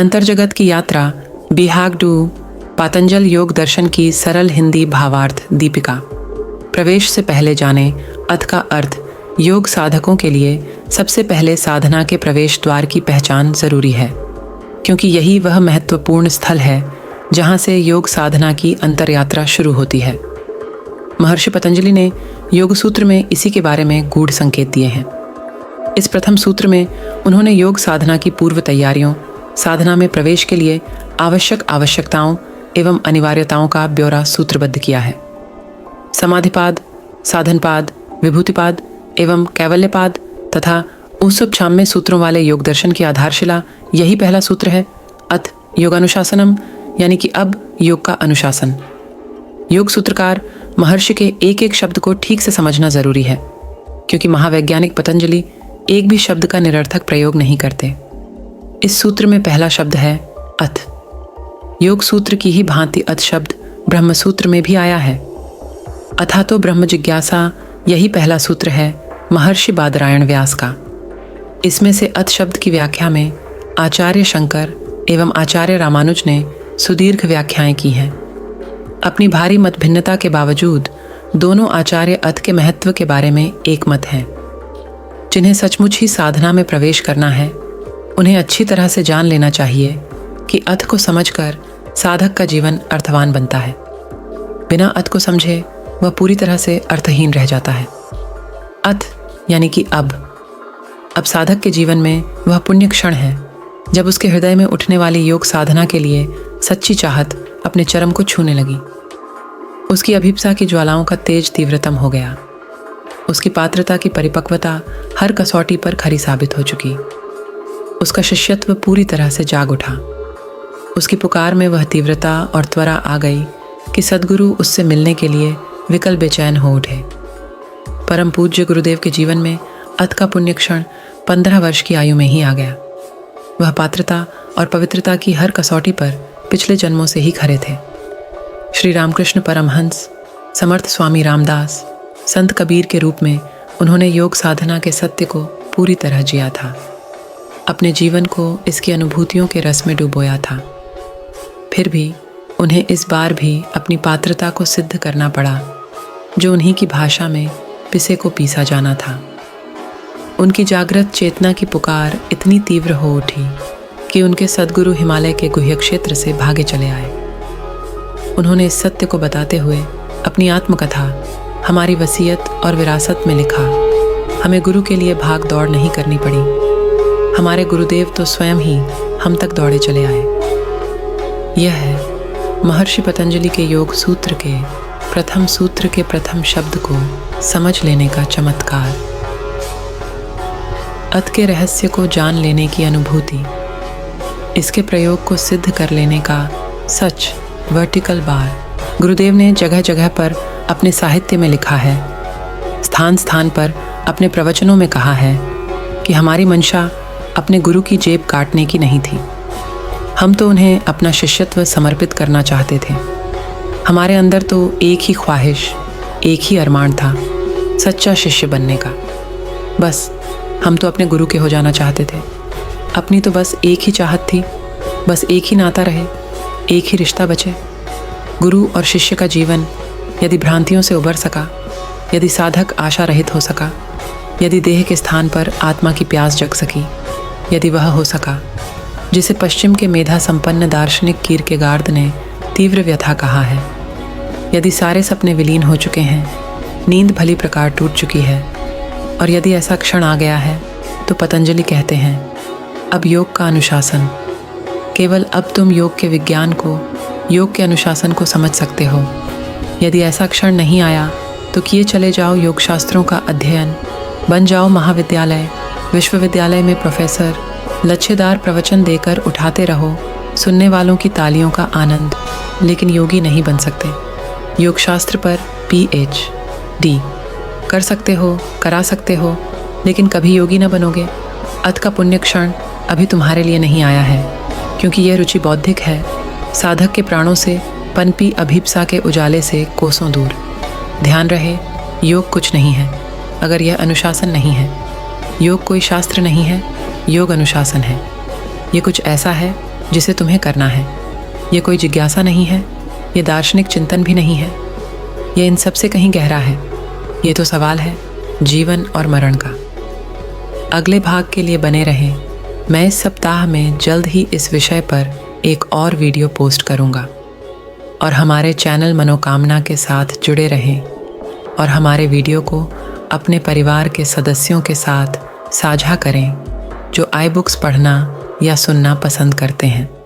अंतर्जगत की यात्रा बिहाग टू पातंजल योग दर्शन की सरल हिंदी भावार्थ दीपिका। प्रवेश से पहले जाने अथ का अर्थ। योग साधकों के लिए सबसे पहले साधना के प्रवेश द्वार की पहचान जरूरी है, क्योंकि यही वह महत्वपूर्ण स्थल है जहाँ से योग साधना की अंतरयात्रा शुरू होती है। महर्षि पतंजलि ने योग सूत्र में इसी के बारे में गूढ़ संकेत दिए हैं। इस प्रथम सूत्र में उन्होंने योग साधना की पूर्व तैयारियों, साधना में प्रवेश के लिए आवश्यक आवश्यकताओं एवं अनिवार्यताओं का ब्यौरा सूत्रबद्ध किया है। समाधिपाद, साधनपाद, विभूतिपाद एवं कैवल्यपाद तथा ऊसुप-छाम्य सूत्रों वाले योग दर्शन की आधारशिला यही पहला सूत्र है। अथ योगानुशासनम, यानी कि अब योग का अनुशासन। योग सूत्रकार महर्षि के एक एक शब्द को ठीक से समझना जरूरी है, क्योंकि महावैज्ञानिक पतंजलि एक भी शब्द का निरर्थक प्रयोग नहीं करते। इस सूत्र में पहला शब्द है अथ। योग सूत्र की ही भांति अथ शब्द ब्रह्म सूत्र में भी आया है। अथा तो ब्रह्म जिज्ञासा, यही पहला सूत्र है महर्षि बादरायण व्यास का। इसमें से अथ शब्द की व्याख्या में आचार्य शंकर एवं आचार्य रामानुज ने सुदीर्घ व्याख्याएं की हैं। अपनी भारी मत भिन्नता के बावजूद दोनों आचार्य अथ के महत्व के बारे में एक मत हैं। जिन्हें सचमुच ही साधना में प्रवेश करना है, उन्हें अच्छी तरह से जान लेना चाहिए कि अथ को समझकर साधक का जीवन अर्थवान बनता है। बिना अथ को समझे वह पूरी तरह से अर्थहीन रह जाता है। अथ यानी कि अब साधक के जीवन में वह पुण्य क्षण है जब उसके हृदय में उठने वाली योग साधना के लिए सच्ची चाहत अपने चरम को छूने लगी। उसकी अभिप्सा की ज्वालाओं का तेज तीव्रतम हो गया। उसकी पात्रता की परिपक्वता हर कसौटी पर खरी साबित हो चुकी। उसका शिष्यत्व पूरी तरह से जाग उठा। उसकी पुकार में वह तीव्रता और त्वरा आ गई कि सद्गुरु उससे मिलने के लिए विकल बेचैन हो उठे। परम पूज्य गुरुदेव के जीवन में अथ का पुण्य क्षण 15 वर्ष की आयु में ही आ गया। वह पात्रता और पवित्रता की हर कसौटी पर पिछले जन्मों से ही खरे थे। श्री रामकृष्ण परमहंस, समर्थ स्वामी रामदास, संत कबीर के रूप में उन्होंने योग साधना के सत्य को पूरी तरह जिया था। अपने जीवन को इसकी अनुभूतियों के रस में डुबोया था। फिर भी उन्हें इस बार भी अपनी पात्रता को सिद्ध करना पड़ा, जो उन्हीं की भाषा में पिसे को पीसा जाना था। उनकी जागृत चेतना की पुकार इतनी तीव्र हो उठी कि उनके सद्गुरु हिमालय के गुह्य क्षेत्र से भागे चले आए। उन्होंने इस सत्य को बताते हुए अपनी आत्मकथा हमारी वसीयत और विरासत में लिखा। हमें गुरु के लिए भाग दौड़ नहीं करनी पड़ी, हमारे गुरुदेव तो स्वयं ही हम तक दौड़े चले आए। यह है महर्षि पतंजलि के योग सूत्र के प्रथम सूत्र के प्रथम शब्द को समझ लेने का चमत्कार। अथ के रहस्य को जान लेने की अनुभूति, इसके प्रयोग को सिद्ध कर लेने का सच, वर्टिकल बार। गुरुदेव ने जगह जगह पर अपने साहित्य में लिखा है, स्थान स्थान पर अपने प्रवचनों में कहा है कि हमारी मंशा अपने गुरु की जेब काटने की नहीं थी। हम तो उन्हें अपना शिष्यत्व समर्पित करना चाहते थे। हमारे अंदर तो एक ही ख्वाहिश, एक ही अरमान था, सच्चा शिष्य बनने का। बस हम तो अपने गुरु के हो जाना चाहते थे। अपनी तो बस एक ही चाहत थी, बस एक ही नाता रहे, एक ही रिश्ता बचे। गुरु और शिष्य का जीवन यदि भ्रांतियों से उबर सका, यदि साधक आशा रहित हो सका, यदि देह के स्थान पर आत्मा की प्यास जग सकी, यदि वह हो सका जिसे पश्चिम के मेधा संपन्न दार्शनिक कीरकेगार्द ने तीव्र व्यथा कहा है, यदि सारे सपने विलीन हो चुके हैं, नींद भली प्रकार टूट चुकी है, और यदि ऐसा क्षण आ गया है, तो पतंजलि कहते हैं, अब योग का अनुशासन। केवल अब तुम योग के विज्ञान को, योग के अनुशासन को समझ सकते हो। यदि ऐसा क्षण नहीं आया तो किए चले जाओ योग शास्त्रों का अध्ययन, बन जाओ महाविद्यालय, विश्वविद्यालय में प्रोफेसर, लच्छेदार प्रवचन देकर उठाते रहो सुनने वालों की तालियों का आनंद, लेकिन योगी नहीं बन सकते। योग शास्त्र पर PhD कर सकते हो, करा सकते हो, लेकिन कभी योगी न बनोगे। अथ का पुण्य क्षण अभी तुम्हारे लिए नहीं आया है, क्योंकि यह रुचि बौद्धिक है, साधक के प्राणों से पनपी अभिप्सा के उजाले से कोसों दूर। ध्यान रहे, योग कुछ नहीं है अगर यह अनुशासन नहीं है। योग कोई शास्त्र नहीं है, योग अनुशासन है। ये कुछ ऐसा है जिसे तुम्हें करना है। ये कोई जिज्ञासा नहीं है, ये दार्शनिक चिंतन भी नहीं है, ये इन सब से कहीं गहरा है। ये तो सवाल है जीवन और मरण का। अगले भाग के लिए बने रहें। मैं इस सप्ताह में जल्द ही इस विषय पर एक और वीडियो पोस्ट करूंगा। और हमारे चैनल मनोकामना के साथ जुड़े रहें और हमारे वीडियो को अपने परिवार के सदस्यों के साथ साझा करें जो आई बुक्स पढ़ना या सुनना पसंद करते हैं।